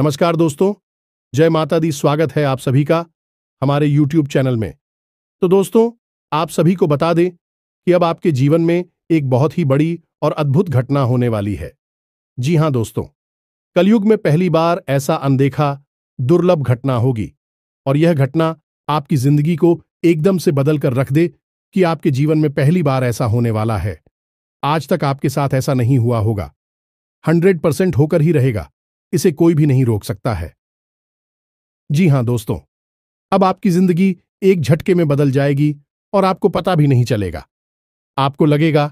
नमस्कार दोस्तों, जय माता दी। स्वागत है आप सभी का हमारे YouTube चैनल में। तो दोस्तों, आप सभी को बता दें कि अब आपके जीवन में एक बहुत ही बड़ी और अद्भुत घटना होने वाली है। जी हां दोस्तों, कलयुग में पहली बार ऐसा अनदेखा दुर्लभ घटना होगी और यह घटना आपकी जिंदगी को एकदम से बदल कर रख दे कि आपके जीवन में पहली बार ऐसा होने वाला है। आज तक आपके साथ ऐसा नहीं हुआ होगा, 100% होकर ही रहेगा। इसे कोई भी नहीं रोक सकता है। जी हां दोस्तों, अब आपकी जिंदगी एक झटके में बदल जाएगी और आपको पता भी नहीं चलेगा। आपको लगेगा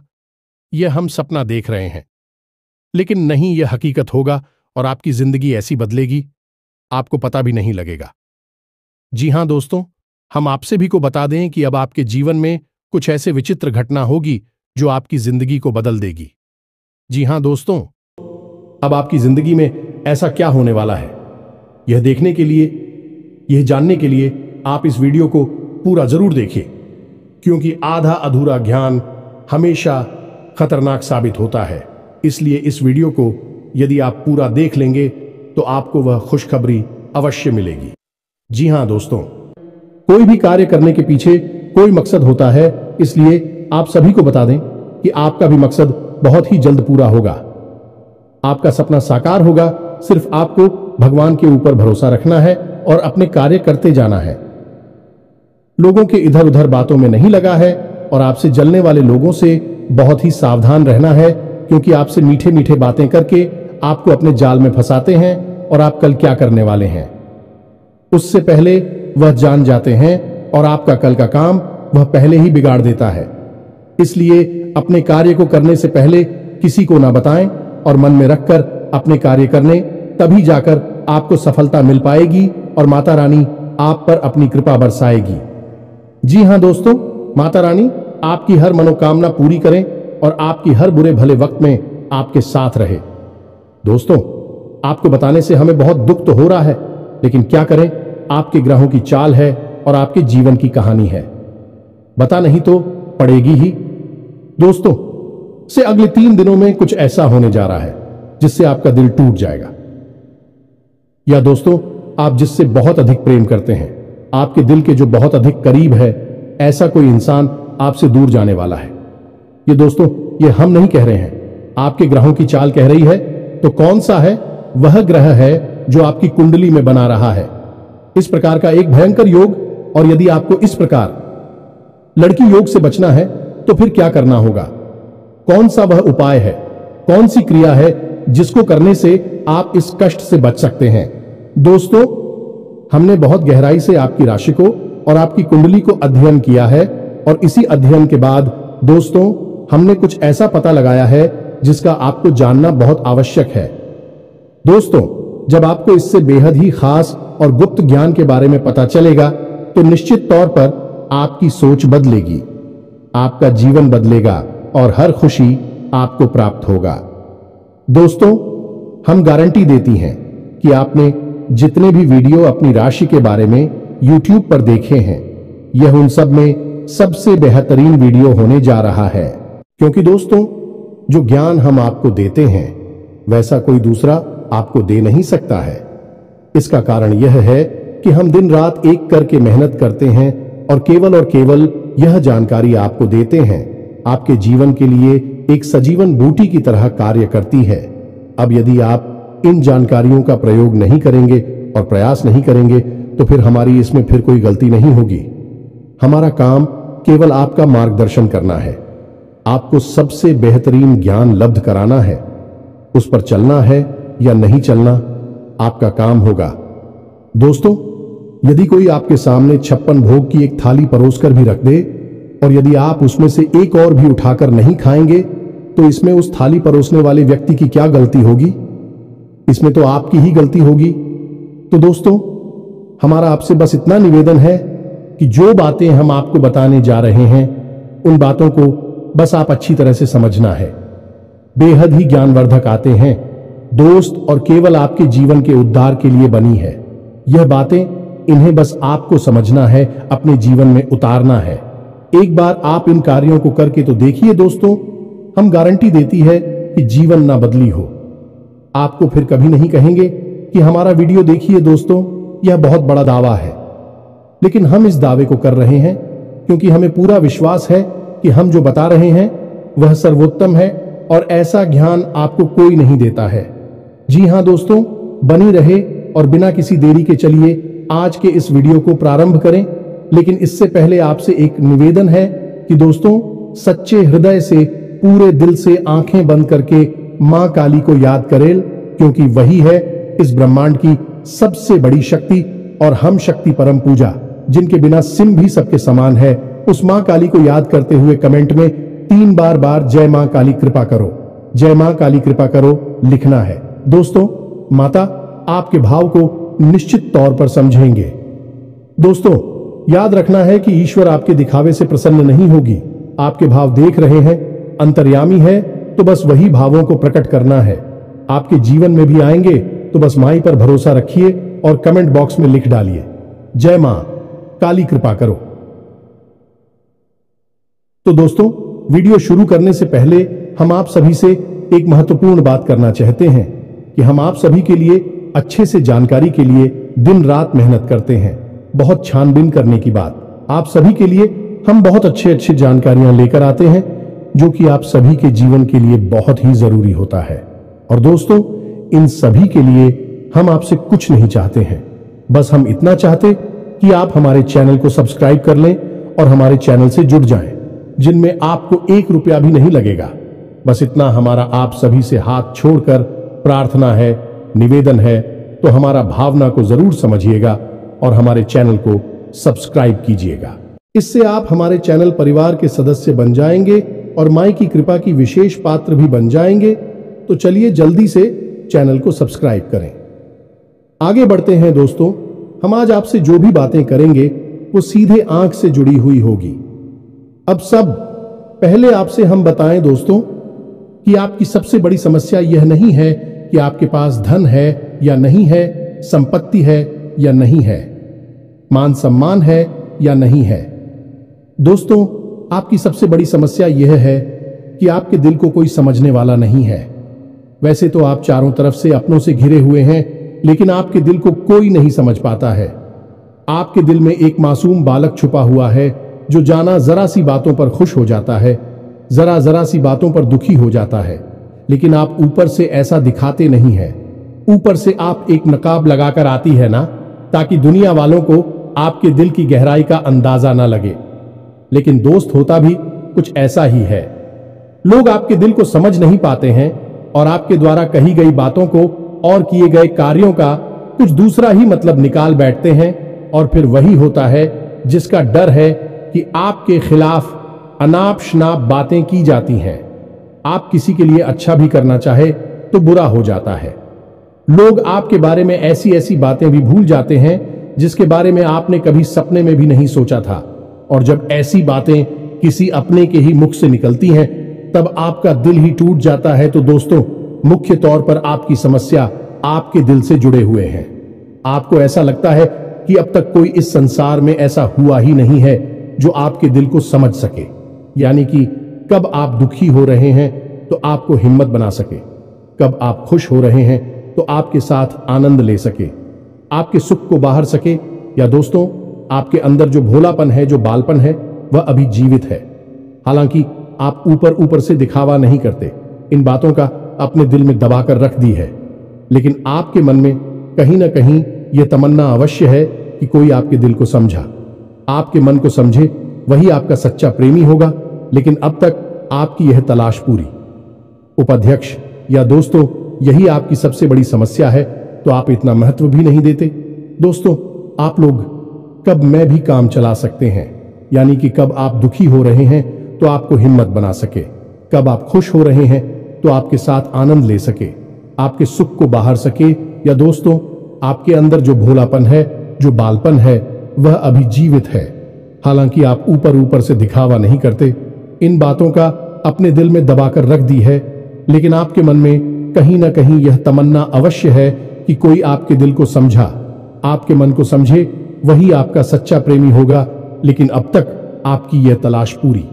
यह हम सपना देख रहे हैं, लेकिन नहीं, यह हकीकत होगा और आपकी जिंदगी ऐसी बदलेगी आपको पता भी नहीं लगेगा। जी हां दोस्तों, हम आपसे भी को बता दें कि अब आपके जीवन में कुछ ऐसे विचित्र घटना होगी जो आपकी जिंदगी को बदल देगी। जी हां दोस्तों, अब आपकी जिंदगी में ऐसा क्या होने वाला है, यह देखने के लिए, यह जानने के लिए आप इस वीडियो को पूरा जरूर देखिए, क्योंकि आधा अधूरा ज्ञान हमेशा खतरनाक साबित होता है। इसलिए इस वीडियो को यदि आप पूरा देख लेंगे तो आपको वह खुशखबरी अवश्य मिलेगी। जी हां दोस्तों, कोई भी कार्य करने के पीछे कोई मकसद होता है, इसलिए आप सभी को बता दें कि आपका भी मकसद बहुत ही जल्द पूरा होगा। आपका सपना साकार होगा। सिर्फ आपको भगवान के ऊपर भरोसा रखना है और अपने कार्य करते जाना है। लोगों के इधर उधर बातों में नहीं लगा है और आपसे जलने वाले लोगों से बहुत ही सावधान रहना है, क्योंकि आपसे मीठे मीठे बातें करके आपको अपने जाल में फंसाते हैं और आप कल क्या करने वाले हैं उससे पहले वह जान जाते हैं और आपका कल का काम वह पहले ही बिगाड़ देता है। इसलिए अपने कार्य को करने से पहले किसी को ना बताएं और मन में रखकर अपने कार्य करने, तभी जाकर आपको सफलता मिल पाएगी और माता रानी आप पर अपनी कृपा बरसाएगी। जी हां दोस्तों, माता रानी आपकी हर मनोकामना पूरी करें और आपकी हर बुरे भले वक्त में आपके साथ रहे। दोस्तों, आपको बताने से हमें बहुत दुख तो हो रहा है, लेकिन क्या करें, आपके ग्रहों की चाल है और आपके जीवन की कहानी है। बता नहीं तो पड़ेगी ही। दोस्तों, से अगले 3 दिनों में कुछ ऐसा होने जा रहा है जिससे आपका दिल टूट जाएगा। या दोस्तों, आप जिससे बहुत अधिक प्रेम करते हैं, आपके दिल के जो बहुत अधिक करीब है, ऐसा कोई इंसान आपसे दूर जाने वाला है। ये दोस्तों, ये हम नहीं कह रहे हैं, आपके ग्रहों की चाल कह रही है। तो कौन सा है वह ग्रह है जो आपकी कुंडली में बना रहा है इस प्रकार का एक भयंकर योग? और यदि आपको इस प्रकार लड़की योग से बचना है तो फिर क्या करना होगा? कौन सा वह उपाय है, कौन सी क्रिया है जिसको करने से आप इस कष्ट से बच सकते हैं? दोस्तों, हमने बहुत गहराई से आपकी राशि को और आपकी कुंडली को अध्ययन किया है और इसी अध्ययन के बाद दोस्तों हमने कुछ ऐसा पता लगाया है जिसका आपको जानना बहुत आवश्यक है। दोस्तों, जब आपको इससे बेहद ही खास और गुप्त ज्ञान के बारे में पता चलेगा तो निश्चित तौर पर आपकी सोच बदलेगी, आपका जीवन बदलेगा और हर खुशी आपको प्राप्त होगा। दोस्तों, हम गारंटी देती हैं कि आपने जितने भी वीडियो अपनी राशि के बारे में YouTube पर देखे हैं, यह उन सब में सबसे बेहतरीन वीडियो होने जा रहा है, क्योंकि दोस्तों जो ज्ञान हम आपको देते हैं वैसा कोई दूसरा आपको दे नहीं सकता है। इसका कारण यह है कि हम दिन रात एक करके मेहनत करते हैं और केवल यह जानकारी आपको देते हैं, आपके जीवन के लिए एक सजीवन बूटी की तरह कार्य करती है। अब यदि आप इन जानकारियों का प्रयोग नहीं करेंगे और प्रयास नहीं करेंगे तो फिर हमारी इसमें फिर कोई गलती नहीं होगी। हमारा काम केवल आपका मार्गदर्शन करना है, आपको सबसे बेहतरीन ज्ञान लब्ध कराना है। उस पर चलना है या नहीं चलना आपका काम होगा। दोस्तों, यदि कोई आपके सामने 56 भोग की एक थाली परोसकर भी रख दे और यदि आप उसमें से एक और भी उठाकर नहीं खाएंगे तो इसमें उस थाली परोसने वाले व्यक्ति की क्या गलती होगी? इसमें तो आपकी ही गलती होगी। तो दोस्तों, हमारा आपसे बस इतना निवेदन है कि जो बातें हम आपको बताने जा रहे हैं उन बातों को बस आप अच्छी तरह से समझना है। बेहद ही ज्ञानवर्धक आते हैं दोस्त और केवल आपके जीवन के उद्धार के लिए बनी है। यह बातें इन्हें बस आपको समझना है, अपने जीवन में उतारना है। एक बार आप इन कार्यों को करके तो देखिए दोस्तों, हम गारंटी देती है कि जीवन ना बदली हो। आपको फिर कभी नहीं कहेंगे कि हमारा वीडियो देखिए दोस्तों, यह बहुत बड़ा दावा है, लेकिन हम इस दावे को कर रहे हैं क्योंकि हमें पूरा विश्वास है कि हम जो बता रहे हैं वह सर्वोत्तम है और ऐसा ज्ञान आपको कोई नहीं देता है। जी हां दोस्तों, बनी रहे और बिना किसी देरी के चलिए आज के इस वीडियो को प्रारंभ करें। लेकिन इससे पहले आपसे एक निवेदन है कि दोस्तों, सच्चे हृदय से, पूरे दिल से आंखें बंद करके मां काली को याद करें, क्योंकि वही है इस ब्रह्मांड की सबसे बड़ी शक्ति और हम शक्ति परम पूजा, जिनके बिना सिम भी सबके समान है। उस मां काली को याद करते हुए कमेंट में 3 बार जय मां काली कृपा करो, जय मां काली कृपा करो लिखना है। दोस्तों, माता आपके भाव को निश्चित तौर पर समझेंगे। दोस्तों, याद रखना है कि ईश्वर आपके दिखावे से प्रसन्न नहीं होगी। आपके भाव देख रहे हैं, अंतर्यामी है, तो बस वही भावों को प्रकट करना है। आपके जीवन में भी आएंगे, तो बस माई पर भरोसा रखिए और कमेंट बॉक्स में लिख डालिए, जय मां काली कृपा करो। तो दोस्तों, वीडियो शुरू करने से पहले हम आप सभी से एक महत्वपूर्ण बात करना चाहते हैं कि हम आप सभी के लिए अच्छे से जानकारी के लिए दिन रात मेहनत करते हैं। बहुत छानबीन करने की बात, आप सभी के लिए हम बहुत अच्छी जानकारियां लेकर आते हैं जो कि आप सभी के जीवन के लिए बहुत ही जरूरी होता है। और दोस्तों, इन सभी के लिए हम आपसे कुछ नहीं चाहते हैं, बस हम इतना चाहते कि आप हमारे चैनल को सब्सक्राइब कर लें और हमारे चैनल से जुड़ जाएं, जिनमें आपको 1 रुपया भी नहीं लगेगा। बस इतना हमारा आप सभी से हाथ छोड़कर प्रार्थना है, निवेदन है, तो हमारा भावना को जरूर समझिएगा और हमारे चैनल को सब्सक्राइब कीजिएगा। इससे आप हमारे चैनल परिवार के सदस्य बन जाएंगे और माई की कृपा की विशेष पात्र भी बन जाएंगे। तो चलिए जल्दी से चैनल को सब्सक्राइब करें। आगे बढ़ते हैं दोस्तों, हम आज आपसे जो भी बातें करेंगे वो सीधे आंख से जुड़ी हुई होगी। अब सब पहले आपसे हम बताएं दोस्तों कि आपकी सबसे बड़ी समस्या यह नहीं है कि आपके पास धन है या नहीं है, संपत्ति है या नहीं है, मान सम्मान है या नहीं है। दोस्तों, आपकी सबसे बड़ी समस्या यह है कि आपके दिल को कोई समझने वाला नहीं है। वैसे तो आप चारों तरफ से अपनों से घिरे हुए हैं, लेकिन आपके दिल को कोई नहीं समझ पाता है। आपके दिल में एक मासूम बालक छुपा हुआ है जो जाना जरा सी बातों पर खुश हो जाता है, जरा सी बातों पर दुखी हो जाता है, लेकिन आप ऊपर से ऐसा दिखाते नहीं है। ऊपर से आप एक नकाब लगाकर आती है ना, ताकि दुनिया वालों को आपके दिल की गहराई का अंदाजा ना लगे। लेकिन दोस्त, होता भी कुछ ऐसा ही है। लोग आपके दिल को समझ नहीं पाते हैं और आपके द्वारा कही गई बातों को और किए गए कार्यों का कुछ दूसरा ही मतलब निकाल बैठते हैं, और फिर वही होता है जिसका डर है कि आपके खिलाफ अनाप शनाप बातें की जाती हैं। आप किसी के लिए अच्छा भी करना चाहे तो बुरा हो जाता है। लोग आपके बारे में ऐसी ऐसी बातें भी भूल जाते हैं जिसके बारे में आपने कभी सपने में भी नहीं सोचा था। और जब ऐसी बातें किसी अपने के ही मुख से निकलती हैं, तब आपका दिल ही टूट जाता है। तो दोस्तों, मुख्य तौर पर आपकी समस्या आपके दिल से जुड़े हुए हैं। आपको ऐसा लगता है कि अब तक कोई इस संसार में ऐसा हुआ ही नहीं है जो आपके दिल को समझ सके। यानी कि कब आप दुखी हो रहे हैं तो आपको हिम्मत बना सके, कब आप खुश हो रहे हैं तो आपके साथ आनंद ले सके, आपके सुख को बाहर सके। या दोस्तों, आपके अंदर जो भोलापन है, जो बालपन है, वह अभी जीवित है। हालांकि आप ऊपर ऊपर से दिखावा नहीं करते, इन बातों का अपने दिल में दबाकर रख दी है, लेकिन आपके मन में कहीं ना कहीं यह तमन्ना अवश्य है कि कोई आपके दिल को समझा, आपके मन को समझे, वही आपका सच्चा प्रेमी होगा। लेकिन अब तक आपकी यह तलाश पूरी। उपाध्यक्ष या दोस्तों, यही आपकी सबसे बड़ी समस्या है, तो आप इतना महत्व भी नहीं देते। दोस्तों, आप लोग कब मैं भी काम चला सकते हैं, यानी कि कब आप दुखी हो रहे हैं तो आपको हिम्मत बना सके, कब आप खुश हो रहे हैं तो आपके साथ आनंद ले सके, आपके सुख को बाहर सके। या दोस्तों, आपके अंदर जो भोलापन है, जो बालपन है, वह अभी जीवित है। हालांकि आप ऊपर ऊपर से दिखावा नहीं करते, इन बातों का अपने दिल में दबाकर रख दी है, लेकिन आपके मन में कहीं ना कहीं यह तमन्ना अवश्य है कि कोई आपके दिल को समझा, आपके मन को समझे, वही आपका सच्चा प्रेमी होगा। लेकिन अब तक आपकी यह तलाश पूरी।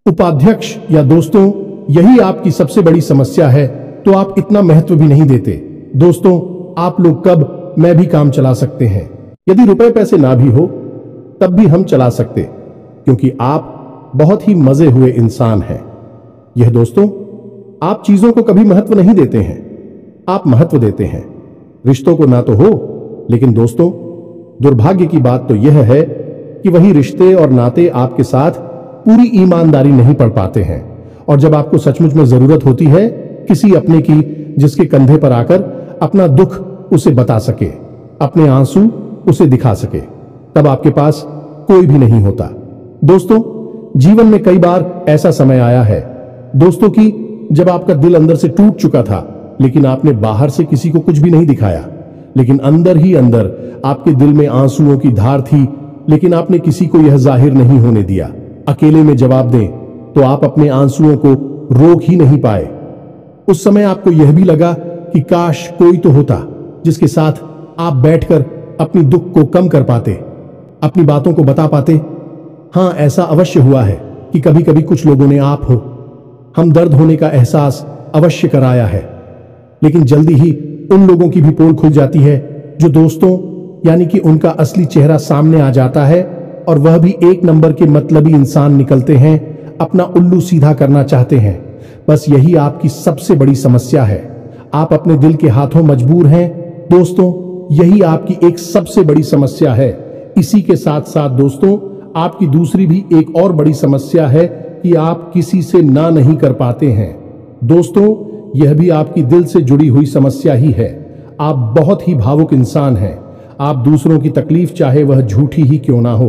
उपाध्यक्ष या दोस्तों, यही आपकी सबसे बड़ी समस्या है तो आप इतना महत्व भी नहीं देते। दोस्तों, आप लोग कब मैं भी काम चला सकते हैं। यदि रुपए पैसे ना भी हो तब भी हम चला सकते, क्योंकि आप बहुत ही मजे हुए इंसान हैं। यह दोस्तों, आप चीजों को कभी महत्व नहीं देते हैं, आप महत्व देते हैं रिश्तों को। ना तो हो, लेकिन दोस्तों, दुर्भाग्य की बात तो यह है कि वही रिश्ते और नाते आपके साथ पूरी ईमानदारी नहीं पढ़ पाते हैं। और जब आपको सचमुच में जरूरत होती है किसी अपने की, जिसके कंधे पर आकर अपना दुख उसे बता सके, अपने आंसू उसे दिखा सके, तब आपके पास कोई भी नहीं होता। दोस्तों, जीवन में कई बार ऐसा समय आया है दोस्तों कि जब आपका दिल अंदर से टूट चुका था, लेकिन आपने बाहर से किसी को कुछ भी नहीं दिखाया, लेकिन अंदर ही अंदर आपके दिल में आंसुओं की धार थी, लेकिन आपने किसी को यह जाहिर नहीं होने दिया। अकेले में जवाब दें तो आप अपने आंसुओं को रोक ही नहीं पाए। उस समय आपको यह भी लगा कि काश कोई तो होता जिसके साथ आप बैठकर अपनी दुख को कम कर पाते, अपनी बातों को बता पाते। हां, ऐसा अवश्य हुआ है कि कभी कभी कुछ लोगों ने आप हो हम दर्द होने का एहसास अवश्य कराया है, लेकिन जल्दी ही उन लोगों की भी पोल खुल जाती है जो दोस्तों यानी कि उनका असली चेहरा सामने आ जाता है, और वह भी एक नंबर के मतलबी इंसान निकलते हैं, अपना उल्लू सीधा करना चाहते हैं। बस यही आपकी सबसे बड़ी समस्या है, आप अपने दिल के हाथों मजबूर हैं। दोस्तों, यही आपकी एक सबसे बड़ी समस्या है। इसी के साथ साथ दोस्तों, आपकी दूसरी भी एक और बड़ी समस्या है कि आप किसी से ना नहीं कर पाते हैं। दोस्तों, यह भी आपकी दिल से जुड़ी हुई समस्या ही है। आप बहुत ही भावुक इंसान हैं। आप दूसरों की तकलीफ, चाहे वह झूठी ही क्यों ना हो,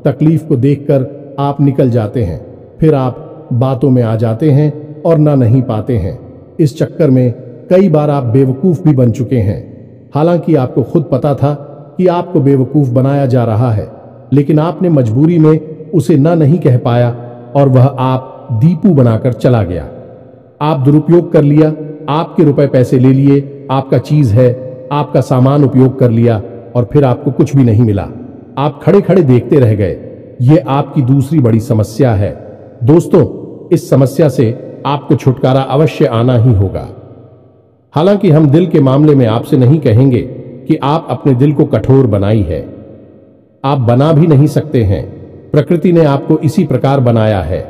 तकलीफ को देखकर आप निकल जाते हैं, फिर आप बातों में आ जाते हैं और ना नहीं पाते हैं। इस चक्कर में कई बार आप बेवकूफ भी बन चुके हैं। हालांकि आपको खुद पता था कि आपको बेवकूफ बनाया जा रहा है, लेकिन आपने मजबूरी में उसे ना नहीं कह पाया और वह आप दीपू बनाकर चला गया। आप दुरुपयोग कर लिया, आपके रुपए पैसे ले लिए, आपका चीज है, आपका सामान उपयोग कर लिया और फिर आपको कुछ भी नहीं मिला। आप खड़े खड़े देखते रह गए। यह आपकी दूसरी बड़ी समस्या है। दोस्तों, इस समस्या से आपको छुटकारा अवश्य आना ही होगा। हालांकि हम दिल के मामले में आपसे नहीं कहेंगे कि आप अपने दिल को कठोर बनाई है, आप बना भी नहीं सकते हैं। प्रकृति ने आपको इसी प्रकार बनाया है।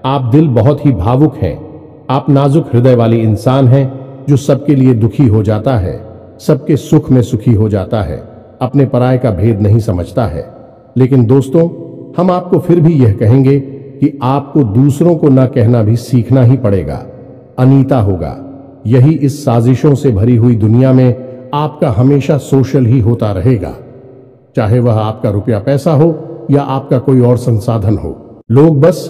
आप दिल बहुत ही भावुक हैं, आप नाजुक हृदय वाली इंसान हैं जो सबके लिए दुखी हो जाता है, सबके सुख में सुखी हो जाता है, अपने पराये का भेद नहीं समझता है। लेकिन दोस्तों, हम आपको फिर भी यह कहेंगे कि आपको दूसरों को न कहना भी सीखना ही पड़ेगा, अनीता होगा। यही इस साजिशों से भरी हुई दुनिया में आपका हमेशा सोशल ही होता रहेगा, चाहे वह आपका रुपया पैसा हो या आपका कोई और संसाधन हो। लोग बस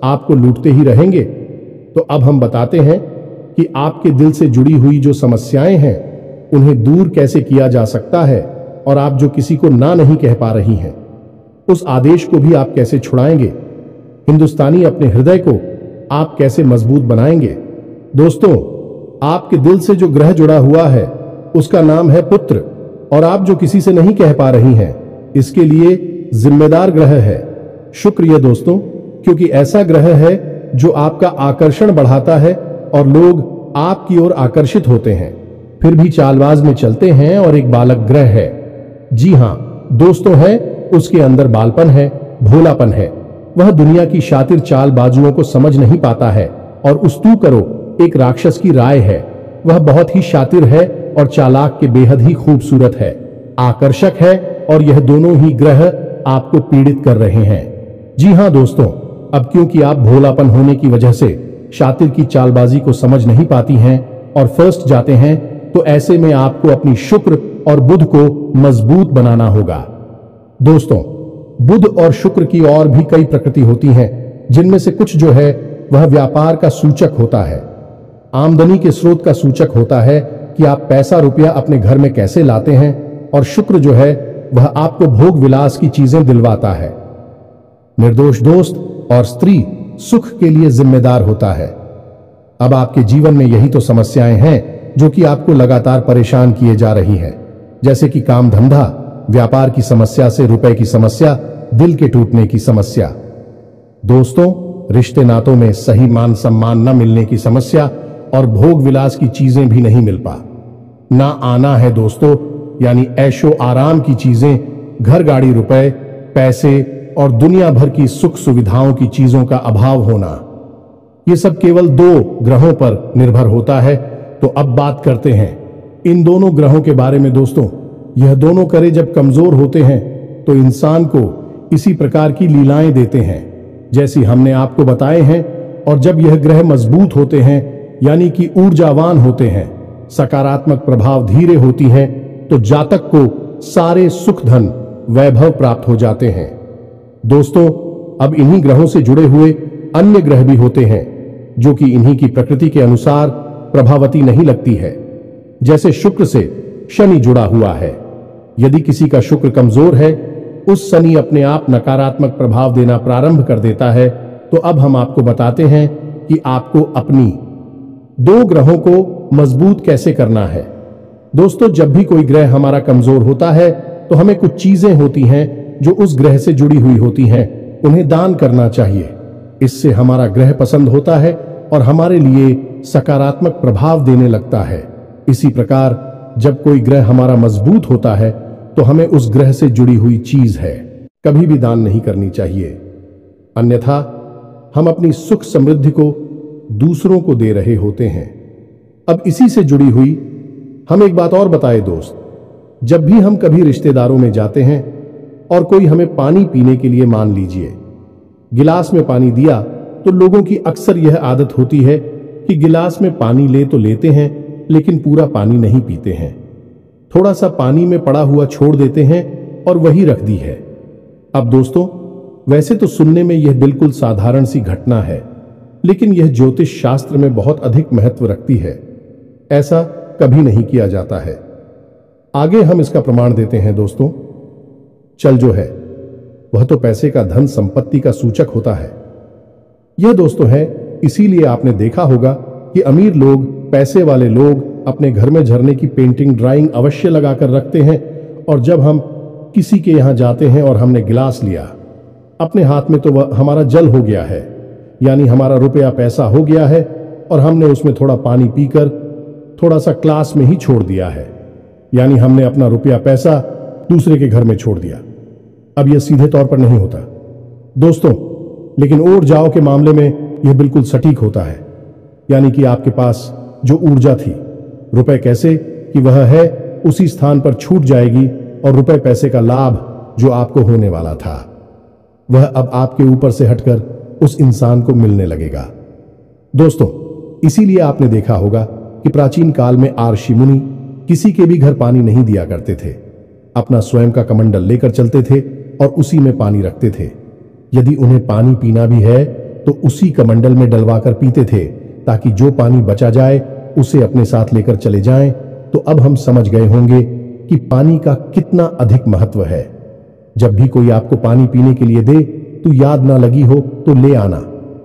आपको लूटते ही रहेंगे। तो अब हम बताते हैं कि आपके दिल से जुड़ी हुई जो समस्याएं हैं उन्हें दूर कैसे किया जा सकता है, और आप जो किसी को ना नहीं कह पा रही हैं उस आदेश को भी आप कैसे छुड़ाएंगे। हिंदुस्तानी अपने हृदय को आप कैसे मजबूत बनाएंगे। दोस्तों, आपके दिल से जो ग्रह जुड़ा हुआ है उसका नाम है पुत्र, और आप जो किसी से नहीं कह पा रही हैं इसके लिए जिम्मेदार ग्रह है शुक्र। ये दोस्तों, क्योंकि ऐसा ग्रह है जो आपका आकर्षण बढ़ाता है और लोग आपकी ओर आकर्षित होते हैं, फिर भी चालबाज में चलते हैं। और एक बालक ग्रह है, जी हां दोस्तों, है, उसके अंदर बालपन है, भोलापन है। वह दुनिया की शातिर चालबाजुओं को समझ नहीं पाता है, और उस्तू करो एक राक्षस की राय है। वह बहुत ही शातिर है और चालाक के बेहद ही खूबसूरत है, आकर्षक है, और यह दोनों ही ग्रह आपको पीड़ित कर रहे हैं। जी हां दोस्तों, अब क्योंकि आप भोलापन होने की वजह से शातिर की चालबाजी को समझ नहीं पाती हैं और फर्स्ट जाते हैं, तो ऐसे में आपको अपनी शुक्र और बुध को मजबूत बनाना होगा। दोस्तों, बुध और शुक्र की और भी कई प्रकृति होती हैं, जिनमें से कुछ जो है वह व्यापार का सूचक होता है, आमदनी के स्रोत का सूचक होता है कि आप पैसा रुपया अपने घर में कैसे लाते हैं, और शुक्र जो है वह आपको भोग विलास की चीजें दिलवाता है। निर्दोष दोस्त और स्त्री सुख के लिए जिम्मेदार होता है। अब आपके जीवन में यही तो समस्याएं हैं जो कि आपको लगातार परेशान किए जा रही है, जैसे कि काम धंधा, व्यापार की समस्या से रुपए की समस्या, दिल के टूटने की समस्या। दोस्तों, रिश्ते नातों में सही मान सम्मान न मिलने की समस्या, और भोग विलास की चीजें भी नहीं मिल पा। ना आना है दोस्तों, यानी ऐशो आराम की चीजें, घर गाड़ी रुपए पैसे और दुनिया भर की सुख सुविधाओं की चीजों का अभाव होना। ये सब केवल 2 ग्रहों पर निर्भर होता है। तो अब बात करते हैं इन दोनों ग्रहों के बारे में दोस्तों। यह दोनों करे जब कमजोर होते हैं तो इंसान को इसी प्रकार की लीलाएं देते हैं जैसी हमने आपको बताए हैं। और जब यह ग्रह मजबूत होते हैं यानी कि ऊर्जावान होते हैं, सकारात्मक प्रभाव धीरे होती हैं, तो जातक को सारे सुख धन वैभव प्राप्त हो जाते हैं। दोस्तों, अब इन्हीं ग्रहों से जुड़े हुए अन्य ग्रह भी होते हैं जो कि इन्हीं की प्रकृति के अनुसार प्रभावती नहीं लगती है। जैसे शुक्र से शनि जुड़ा हुआ है। यदि किसी का शुक्र कमजोर है, उस शनि अपने आप नकारात्मक प्रभाव देना प्रारंभ कर देता है। तो अब हम आपको बताते हैं कि आपको अपनी 2 ग्रहों को मजबूत कैसे करना है। दोस्तों, जब भी कोई ग्रह हमारा कमजोर होता है तो हमें कुछ चीजें होती हैं जो उस ग्रह से जुड़ी हुई होती हैं, उन्हें दान करना चाहिए। इससे हमारा ग्रह पसंद होता है और हमारे लिए सकारात्मक प्रभाव देने लगता है। इसी प्रकार जब कोई ग्रह हमारा मजबूत होता है तो हमें उस ग्रह से जुड़ी हुई चीज है कभी भी दान नहीं करनी चाहिए, अन्यथा हम अपनी सुख समृद्धि को दूसरों को दे रहे होते हैं। अब इसी से जुड़ी हुई हम एक बात और बताए दोस्त। जब भी हम कभी रिश्तेदारों में जाते हैं और कोई हमें पानी पीने के लिए, मान लीजिए गिलास में पानी दिया, तो लोगों की अक्सर यह आदत होती है कि गिलास में पानी ले तो लेते हैं लेकिन पूरा पानी नहीं पीते हैं। थोड़ा सा पानी में पड़ा हुआ छोड़ देते हैं और वही रख दी है। अब दोस्तों, वैसे तो सुनने में यह बिल्कुल साधारण सी घटना है, लेकिन यह ज्योतिष शास्त्र में बहुत अधिक महत्व रखती है। ऐसा कभी नहीं किया जाता है। आगे हम इसका प्रमाण देते हैं दोस्तों। चल जो है वह तो पैसे का, धन संपत्ति का सूचक होता है। यह दोस्तों है, इसीलिए आपने देखा होगा कि अमीर लोग, पैसे वाले लोग अपने घर में झरने की पेंटिंग, ड्राइंग अवश्य लगाकर रखते हैं। और जब हम किसी के यहां जाते हैं और हमने गिलास लिया अपने हाथ में, तो वह हमारा जल हो गया है, यानी हमारा रुपया पैसा हो गया है और हमने उसमें थोड़ा पानी पीकर थोड़ा सा क्लास में ही छोड़ दिया है, यानी हमने अपना रुपया पैसा दूसरे के घर में छोड़ दिया। अब यह सीधे तौर पर नहीं होता दोस्तों, लेकिन ओर जाओ के मामले में यह बिल्कुल सटीक होता है। यानी कि आपके पास जो ऊर्जा थी, रुपए कैसे कि वह है उसी स्थान पर छूट जाएगी और रुपए पैसे का लाभ जो आपको होने वाला था वह अब आपके ऊपर से हटकर उस इंसान को मिलने लगेगा। दोस्तों, इसीलिए आपने देखा होगा कि प्राचीन काल में ऋषि मुनि किसी के भी घर पानी नहीं दिया करते थे। अपना स्वयं का कमंडल लेकर चलते थे और उसी में पानी रखते थे। यदि उन्हें पानी पीना भी है तो उसी कमंडल में डलवाकर पीते थे, ताकि जो पानी बचा जाए उसे अपने साथ लेकर चले जाएं। तो अब हम समझ गए होंगे कि पानी का कितना अधिक महत्व है। जब भी कोई आपको पानी पीने के लिए दे तो याद ना लगी हो तो ले आना,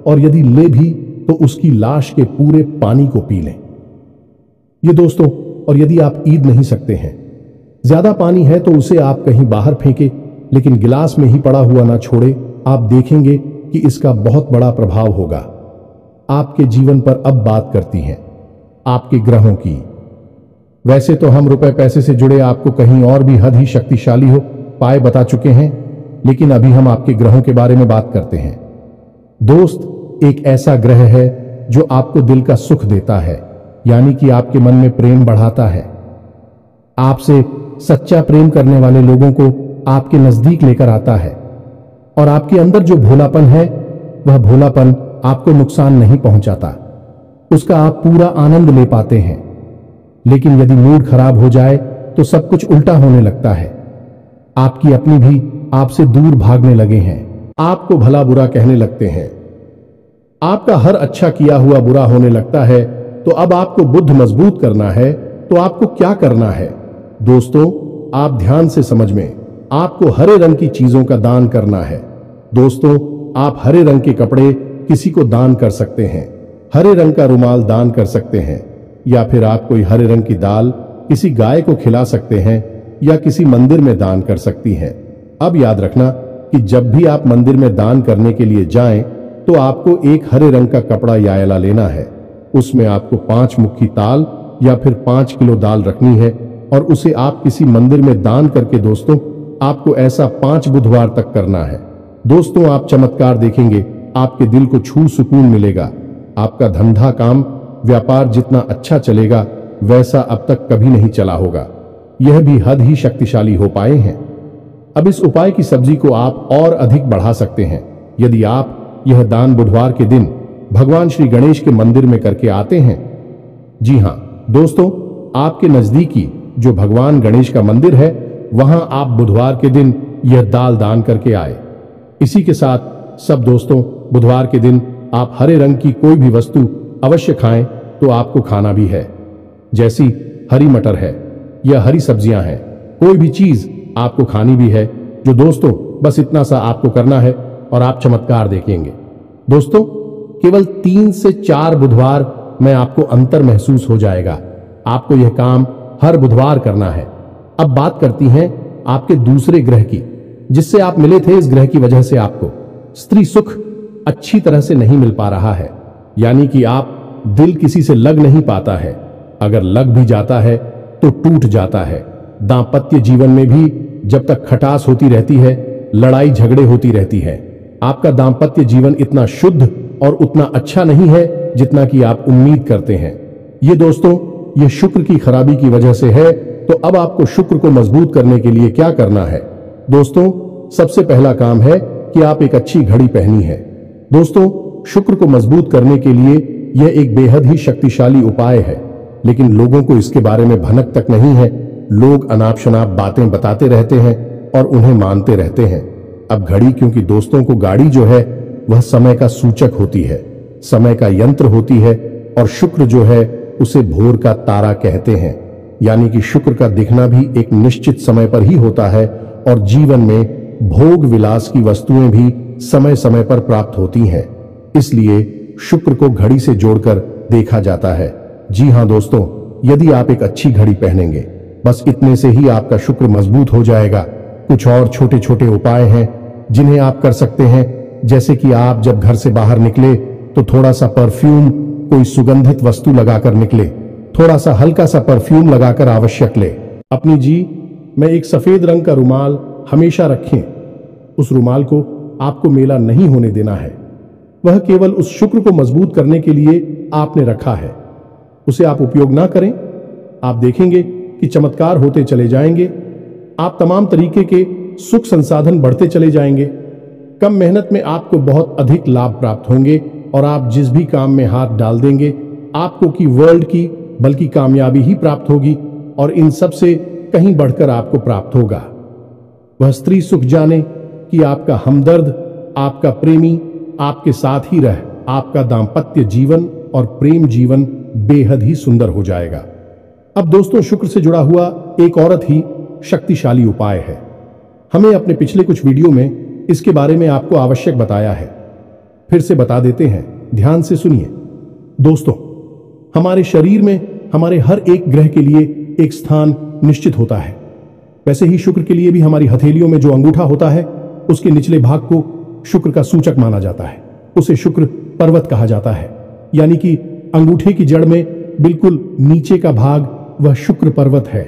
और यदि ले भी तो उसकी लाश के पूरे पानी को पी लें। ये दोस्तों, और यदि आप ईद नहीं सकते हैं, ज्यादा पानी है तो उसे आप कहीं बाहर फेंके, लेकिन गिलास में ही पड़ा हुआ ना छोड़े। आप देखेंगे कि इसका बहुत बड़ा प्रभाव होगा आपके जीवन पर। अब बात करती हैं आपके ग्रहों की। वैसे तो हम रुपए पैसे से जुड़े आपको कहीं और भी हद ही शक्तिशाली हो पाए बता चुके हैं, लेकिन अभी हम आपके ग्रहों के बारे में बात करते हैं। दोस्त, एक ऐसा ग्रह है जो आपको दिल का सुख देता है, यानी कि आपके मन में प्रेम बढ़ाता है। आपसे सच्चा प्रेम करने वाले लोगों को आपके नजदीक लेकर आता है, और आपके अंदर जो भोलापन है वह भोलापन आपको नुकसान नहीं पहुंचाता, उसका आप पूरा आनंद ले पाते हैं। लेकिन यदि मूड खराब हो जाए तो सब कुछ उल्टा होने लगता है। आपकी अपनी भी आपसे दूर भागने लगे हैं, आपको भला बुरा कहने लगते हैं, आपका हर अच्छा किया हुआ बुरा होने लगता है। तो अब आपको बुद्ध मजबूत करना है तो आपको क्या करना है दोस्तों? आप ध्यान से समझ में, आपको हरे रंग की चीजों का दान करना है। दोस्तों, आप हरे रंग के कपड़े किसी को दान कर सकते हैं, हरे रंग का रुमाल दान कर सकते हैं, या फिर आप कोई हरे रंग की दाल किसी गाय को खिला सकते हैं, या किसी मंदिर में दान कर सकती हैं। अब याद रखना कि जब भी आप मंदिर में दान करने के लिए जाएं तो आपको एक हरे रंग का कपड़ा या एला लेना है, उसमें आपको 5 मुट्ठी ताल या फिर 5 किलो दाल रखनी है और उसे आप किसी मंदिर में दान करके दोस्तों आपको ऐसा 5 बुधवार तक करना है। दोस्तों आप चमत्कार देखेंगे, आपके दिल को छू सुकून मिलेगा। आपका धंधा काम व्यापार जितना अच्छा चलेगा वैसा अब तक कभी नहीं चला होगा। यह भी हद ही शक्तिशाली हो पाए हैं। अब इस उपाय की सब्जी को आप और अधिक बढ़ा सकते हैं यदि आप यह दान बुधवार के दिन भगवान श्री गणेश के मंदिर में करके आते हैं। जी हां दोस्तों, आपके नजदीकी जो भगवान गणेश का मंदिर है वहां आप बुधवार के दिन यह दाल दान करके आए। इसी के साथ सब दोस्तों बुधवार के दिन आप हरे रंग की कोई भी वस्तु अवश्य खाएं तो आपको खाना भी है, जैसी हरी मटर है या हरी सब्जियां हैं, कोई भी चीज आपको खानी भी है। जो दोस्तों बस इतना सा आपको करना है और आप चमत्कार देखेंगे। दोस्तों केवल 3 से 4 बुधवार में आपको अंतर महसूस हो जाएगा। आपको यह काम हर बुधवार करना है। अब बात करती हैं आपके दूसरे ग्रह की, जिससे आप मिले थे। इस ग्रह की वजह से आपको स्त्री सुख अच्छी तरह से नहीं मिल पा रहा है, यानी कि आप दिल किसी से लग नहीं पाता है। अगर लग भी जाता है तो टूट जाता है। दांपत्य जीवन में भी जब तक खटास होती रहती है, लड़ाई झगड़े होती रहती है। आपका दांपत्य जीवन इतना शुद्ध और उतना अच्छा नहीं है जितना कि आप उम्मीद करते हैं। ये दोस्तों ये शुक्र की खराबी की वजह से है। तो अब आपको शुक्र को मजबूत करने के लिए क्या करना है? दोस्तों सबसे पहला काम है कि आप एक अच्छी घड़ी पहनी है। दोस्तों शुक्र को मजबूत करने के लिए यह एक बेहद ही शक्तिशाली उपाय है, लेकिन लोगों को इसके बारे में भनक तक नहीं है। लोग अनाप शनाप बातें बताते रहते हैं और उन्हें मानते रहते हैं। अब घड़ी, क्योंकि दोस्तों को गाड़ी जो है वह समय का सूचक होती है, समय का यंत्र होती है, और शुक्र जो है उसे भोर का तारा कहते हैं। यानी कि शुक्र का दिखना भी एक निश्चित समय पर ही होता है और जीवन में भोग विलास की वस्तुएं भी समय समय पर प्राप्त होती हैं। इसलिए शुक्र को घड़ी से जोड़कर देखा जाता है। जी हां दोस्तों, यदि आप एक अच्छी घड़ी पहनेंगे, बस इतने से ही आपका शुक्र मजबूत हो जाएगा। कुछ और छोटे छोटे उपाय हैं जिन्हें आप कर सकते हैं, जैसे कि आप जब घर से बाहर निकले तो थोड़ा सा परफ्यूम, कोई सुगंधित वस्तु लगाकर निकले। थोड़ा सा हल्का सा परफ्यूम लगाकर आवश्यक ले। अपनी जी में एक सफेद रंग का रुमाल हमेशा रखें। उस रुमाल को आपको मेला नहीं होने देना है। वह केवल उस शुक्र को मजबूत करने के लिए आपने रखा है। उसे आप उपयोग ना करें, आप देखेंगे कि चमत्कार होते चले जाएंगे। आप तमाम तरीके के सुख संसाधन बढ़ते चले जाएंगे। कम मेहनत में आपको बहुत अधिक लाभ प्राप्त होंगे और आप जिस भी काम में हाथ डाल देंगे आपको की वर्ल्ड की बल्कि कामयाबी ही प्राप्त होगी और इन सब से कहीं बढ़कर आपको प्राप्त होगा। वह स्त्री सुख जाने कि आपका हमदर्द, आपका प्रेमी आपके साथ ही रह आपका दाम्पत्य जीवन और प्रेम जीवन बेहद ही सुंदर हो जाएगा। अब दोस्तों शुक्र से जुड़ा हुआ एक औरत ही शक्तिशाली उपाय है। हमें अपने पिछले कुछ वीडियो में इसके बारे में आपको आवश्यक बताया है, फिर से बता देते हैं, ध्यान से सुनिए। दोस्तों हमारे शरीर में हमारे हर एक ग्रह के लिए एक स्थान निश्चित होता है। वैसे ही शुक्र के लिए भी हमारी हथेलियों में जो अंगूठा होता है उसके निचले भाग को शुक्र का सूचक माना जाता है। उसे शुक्र पर्वत कहा जाता है, यानी कि अंगूठे की जड़ में बिल्कुल नीचे का भाग वह शुक्र पर्वत है।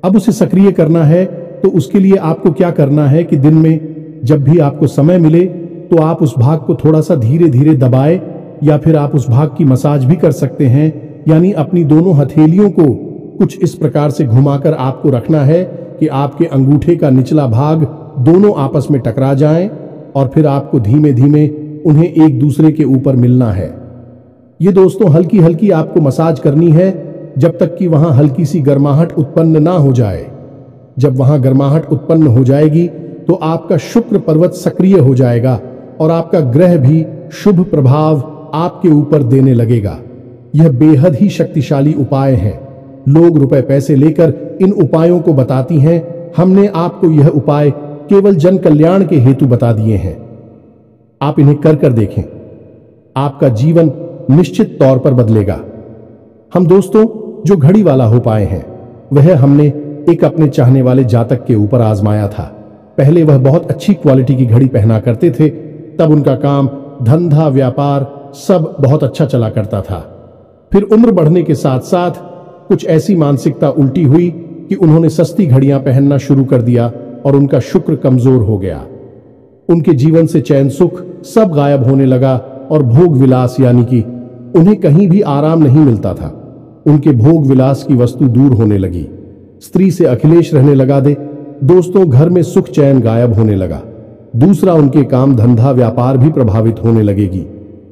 अब उसे सक्रिय करना है तो उसके लिए आपको क्या करना है कि दिन में जब भी आपको समय मिले तो आप उस भाग को थोड़ा सा धीरे धीरे दबाए, या फिर आप उस भाग की मसाज भी कर सकते हैं। यानी अपनी दोनों हथेलियों को कुछ इस प्रकार से घुमाकर आपको रखना है कि आपके अंगूठे का निचला भाग दोनों आपस में टकरा जाएं और फिर आपको धीमे धीमे उन्हें एक दूसरे के ऊपर मिलना है। ये दोस्तों हल्की हल्की आपको मसाज करनी है जब तक कि वहां हल्की सी गर्माहट उत्पन्न ना हो जाए। जब वहां गर्माहट उत्पन्न हो जाएगी तो आपका शुक्र पर्वत सक्रिय हो जाएगा और आपका ग्रह भी शुभ प्रभाव आपके ऊपर देने लगेगा। यह बेहद ही शक्तिशाली उपाय है। लोग रुपए पैसे लेकर इन उपायों को बताती हैं। हमने आपको यह उपाय केवल जन कल्याण के हेतु बता दिए हैं। आप इन्हें कर कर देखें, आपका जीवन निश्चित तौर पर बदलेगा। हम दोस्तों जो घड़ी वाला हो पाए हैं वह हमने एक अपने चाहने वाले जातक के ऊपर आजमाया था। पहले वह बहुत अच्छी क्वालिटी की घड़ी पहना करते थे, तब उनका काम, धंधा, व्यापार सब बहुत अच्छा चला करता था। फिर उम्र बढ़ने के साथ साथ कुछ ऐसी मानसिकता उल्टी हुई कि उन्होंने सस्ती घड़ियां पहनना शुरू कर दिया और उनका शुक्र कमजोर हो गया। उनके जीवन से चैन सुख सब गायब होने लगा और भोग विलास यानी कि उन्हें कहीं भी आराम नहीं मिलता था। उनके भोग विलास की वस्तु दूर होने लगी। स्त्री से अखिलेश रहने लगा दे। दोस्तों, घर में सुख चैन गायब होने लगा। दूसरा, उनके काम धंधा व्यापार भी प्रभावित होने लगेगी,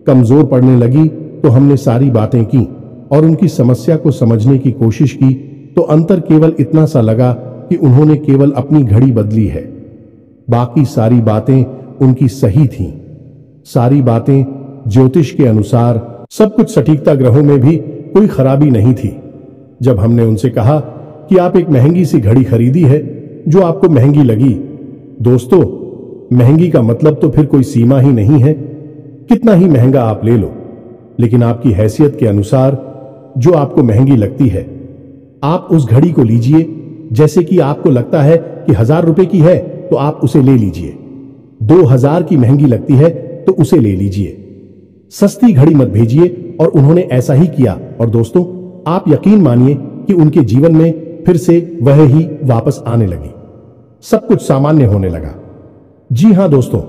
कमजोर पड़ने लगी। तो हमने सारी बातें की और उनकी समस्या को समझने की कोशिश की तो अंतर केवल इतना सा लगा कि उन्होंने केवल अपनी घड़ी बदली है। बाकी सारी बातें उनकी सही थीं। सारी बातें ज्योतिष के अनुसार, सब कुछ सटीकता, ग्रहों में भी कोई खराबी नहीं थी। जब हमने उनसे कहा कि आप एक महंगी सी घड़ी खरीदी है जो आपको महंगी लगी, दोस्तों महंगी का मतलब तो फिर कोई सीमा ही नहीं है। कितना ही महंगा आप ले लो, लेकिन आपकी हैसियत के अनुसार जो आपको महंगी लगती है आप उस घड़ी को लीजिए। जैसे कि आपको लगता है कि 1000 रुपए की है तो आप उसे ले लीजिए। 2000 की महंगी लगती है तो उसे ले लीजिए। सस्ती घड़ी मत भेजिए। और उन्होंने ऐसा ही किया। और दोस्तों, आप यकीन मानिए कि उनके जीवन में फिर से वह ही वापस आने लगी। सब कुछ सामान्य होने लगा। जी हां दोस्तों,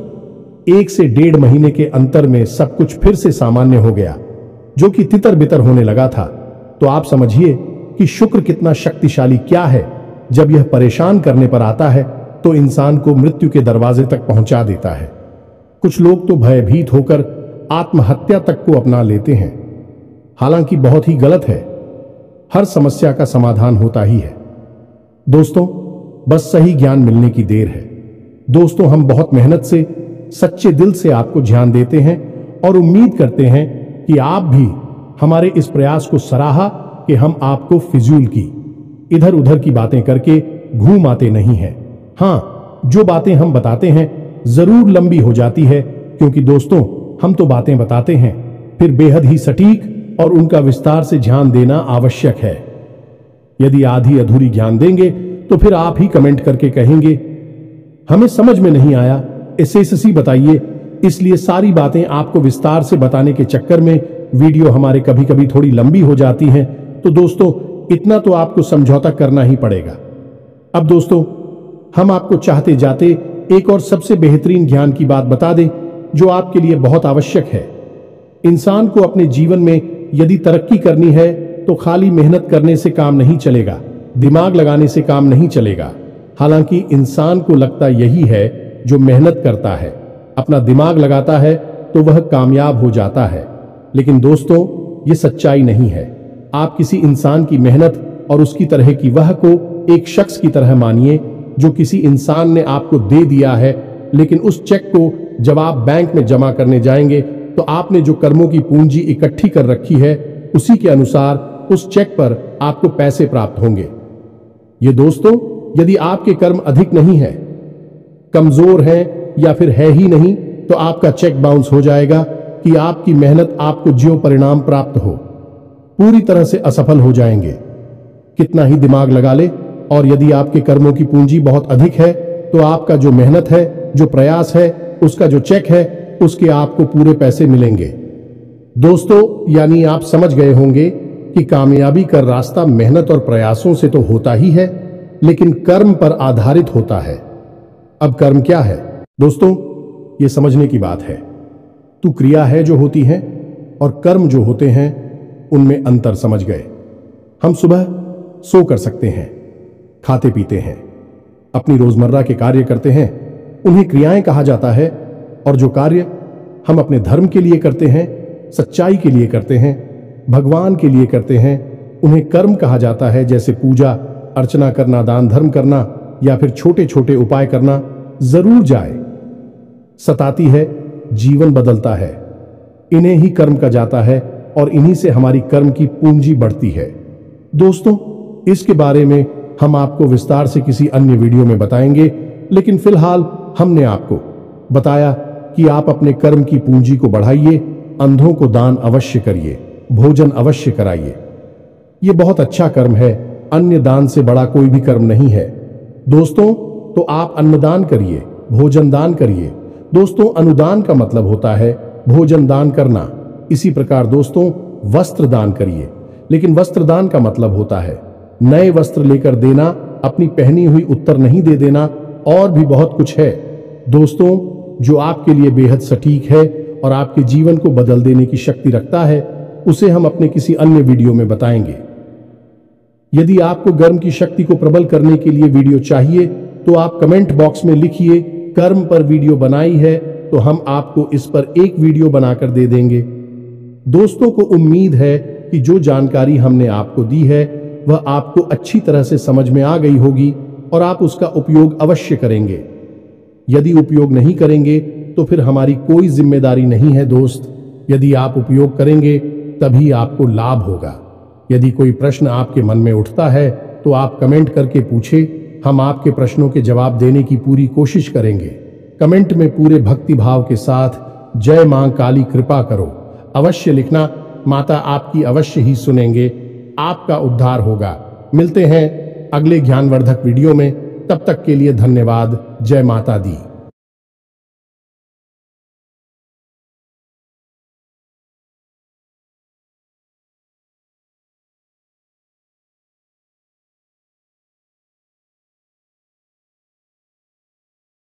1 से 1.5 महीने के अंतर में सब कुछ फिर से सामान्य हो गया, जो कि तितर बितर होने लगा था। तो आप समझिए कि शुक्र कितना शक्तिशाली क्या है। जब यह परेशान करने पर आता है तो इंसान को मृत्यु के दरवाजे तक पहुंचा देता है। कुछ लोग तो भयभीत होकर आत्महत्या तक को अपना लेते हैं, हालांकि बहुत ही गलत है। हर समस्या का समाधान होता ही है दोस्तों, बस सही ज्ञान मिलने की देर है। दोस्तों, हम बहुत मेहनत से, सच्चे दिल से आपको ध्यान देते हैं और उम्मीद करते हैं कि आप भी हमारे इस प्रयास को सराहा कि हम आपको फिजूल की, इधर उधर की बातें करके घूम आते नहीं हैं। हाँ, जो बातें हम बताते हैं जरूर लंबी हो जाती है, क्योंकि दोस्तों हम तो बातें बताते हैं, फिर बेहद ही सटीक और उनका विस्तार से ध्यान देना आवश्यक है। यदि आधी अधूरी ज्ञान देंगे तो फिर आप ही कमेंट करके कहेंगे हमें समझ में नहीं आया, एसएससी बताइए। इसलिए सारी बातें आपको विस्तार से बताने के चक्कर में वीडियो हमारे कभी कभी थोड़ी लंबी हो जाती हैं। तो दोस्तों, इतना तो आपको समझौता करना ही पड़ेगा। अब दोस्तों, हम आपको चाहते जाते एक और सबसे बेहतरीन ज्ञान की बात बता दें जो आपके लिए बहुत आवश्यक है। इंसान को अपने जीवन में यदि तरक्की करनी है तो खाली मेहनत करने से काम नहीं चलेगा, दिमाग लगाने से काम नहीं चलेगा। हालांकि इंसान को लगता यही है, जो मेहनत करता है, अपना दिमाग लगाता है तो वह कामयाब हो जाता है। लेकिन दोस्तों, ये सच्चाई नहीं है। आप किसी इंसान की मेहनत और उसकी तरह की वह को एक शख्स की तरह मानिए जो किसी इंसान ने आपको दे दिया है, लेकिन उस चेक को जब आप बैंक में जमा करने जाएंगे तो आपने जो कर्मों की पूंजी इकट्ठी कर रखी है उसी के अनुसार उस चेक पर आपको पैसे प्राप्त होंगे। ये दोस्तों, यदि आपके कर्म अधिक नहीं है, कमजोर हैं या फिर है ही नहीं, तो आपका चेक बाउंस हो जाएगा कि आपकी मेहनत आपको जो परिणाम प्राप्त हो पूरी तरह से असफल हो जाएंगे। कितना ही दिमाग लगा ले, और यदि आपके कर्मों की पूंजी बहुत अधिक है तो आपका जो मेहनत है, जो प्रयास है, उसका जो चेक है, उसके आपको पूरे पैसे मिलेंगे। दोस्तों, यानी आप समझ गए होंगे कि कामयाबी का रास्ता मेहनत और प्रयासों से तो होता ही है, लेकिन कर्म पर आधारित होता है। अब कर्म क्या है दोस्तों, ये समझने की बात है। तो क्रिया है जो होती है और कर्म जो होते हैं, उनमें अंतर समझ गए। हम सुबह सो कर सकते हैं, खाते पीते हैं, अपनी रोजमर्रा के कार्य करते हैं, उन्हें क्रियाएं कहा जाता है। और जो कार्य हम अपने धर्म के लिए करते हैं, सच्चाई के लिए करते हैं, भगवान के लिए करते हैं, उन्हें कर्म कहा जाता है। जैसे पूजा अर्चना करना, दान धर्म करना या फिर छोटे छोटे उपाय करना। जरूर जाए, सताती है, जीवन बदलता है, इन्हें ही कर्म कहा जाता है और इन्हीं से हमारी कर्म की पूंजी बढ़ती है। दोस्तों, इसके बारे में हम आपको विस्तार से किसी अन्य वीडियो में बताएंगे, लेकिन फिलहाल हमने आपको बताया कि आप अपने कर्म की पूंजी को बढ़ाइए, अंधों को दान अवश्य करिए, भोजन अवश्य कराइए। यह बहुत अच्छा कर्म है, अन्य दान से बड़ा कोई भी कर्म नहीं है। दोस्तों, तो आप अन्नदान करिए, भोजन दान करिए। दोस्तों, अनुदान का मतलब होता है भोजन दान करना। इसी प्रकार दोस्तों, वस्त्र दान करिए। लेकिन वस्त्र दान का मतलब होता है नए वस्त्र लेकर देना, अपनी पहनी हुई उत्तर नहीं दे देना, और भी बहुत कुछ है दोस्तों जो आपके लिए बेहद सटीक है और आपके जीवन को बदल देने की शक्ति रखता है। उसे हम अपने किसी अन्य वीडियो में बताएंगे। यदि आपको कर्म की शक्ति को प्रबल करने के लिए वीडियो चाहिए तो आप कमेंट बॉक्स में लिखिए कर्म पर वीडियो बनाई है, तो हम आपको इस पर एक वीडियो बनाकर दे देंगे। दोस्तों को उम्मीद है कि जो जानकारी हमने आपको दी है वह आपको अच्छी तरह से समझ में आ गई होगी और आप उसका उपयोग अवश्य करेंगे। यदि उपयोग नहीं करेंगे तो फिर हमारी कोई जिम्मेदारी नहीं है दोस्त। यदि आप उपयोग करेंगे तभी आपको लाभ होगा। यदि कोई प्रश्न आपके मन में उठता है तो आप कमेंट करके पूछे, हम आपके प्रश्नों के जवाब देने की पूरी कोशिश करेंगे। कमेंट में पूरे भक्ति भाव के साथ जय मां काली कृपा करो अवश्य लिखना। माता आपकी अवश्य ही सुनेंगे, आपका उद्धार होगा। मिलते हैं अगले ज्ञानवर्धक वीडियो में, तब तक के लिए धन्यवाद। जय माता दी।